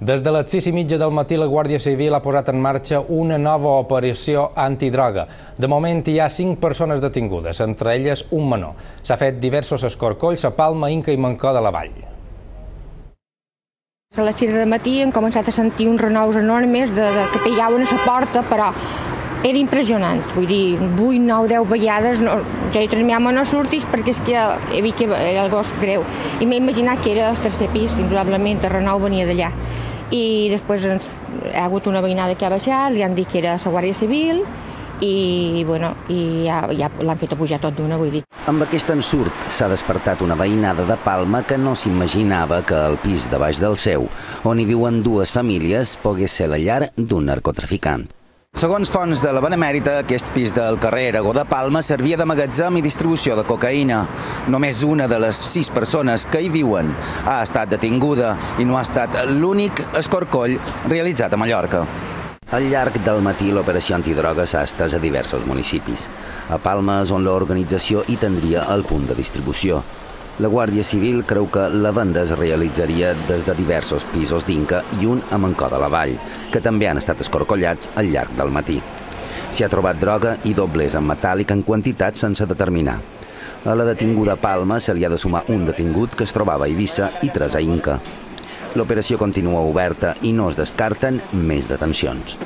Des de les 6:30 del matí, la Guàrdia Civil ha posat en marxa una nova operació antidroga. De moment hi ha 5 persones detingudes, entre elles un menor. S'ha fet diversos escorcolls a Palma, Inca i Mancor de la Vall. A les 6 del matí hem començat a sentir uns renous enormes que pillaven a la porta, però era impressionant. Vull dir, 8, 9, 10 vegades, ja he dit, no surtis perquè és que he vist que era el gos greu. I m'he imaginat que era el tercer pis, probablement el renou venia d'allà. I després hi ha hagut una veïnada que ha baixat, li han dit que era la Guàrdia Civil i ja l'han fet a pujar tot d'una, vull dir. Amb aquest ensurt s'ha despertat una veïnada de Palma que no s'imaginava que el pis de baix del seu, on hi viuen 2 famílies, pogués ser la llar d'un narcotraficant. Segons fonts de la Benemèrita, aquest pis del carrer Aragó de Palma servia de magatzem i distribució de cocaïna. Només una de les 6 persones que hi viuen ha estat detinguda i no ha estat l'únic escorcoll realitzat a Mallorca. Al llarg del matí, l'operació antidroga s'ha estès a diversos municipis. A Palma és on l'organització hi tindria el punt de distribució. La Guàrdia Civil creu que la venda es realitzaria des de diversos pisos d'Inca i un a Mancor de la Vall, que també han estat escorcollats al llarg del matí. S'hi ha trobat droga i doblers en metàl·lic en quantitat sense determinar. A la detinguda Palma se li ha de sumar un detingut que es trobava a Eivissa i 3 a Inca. L'operació continua oberta i no es descarten més detencions.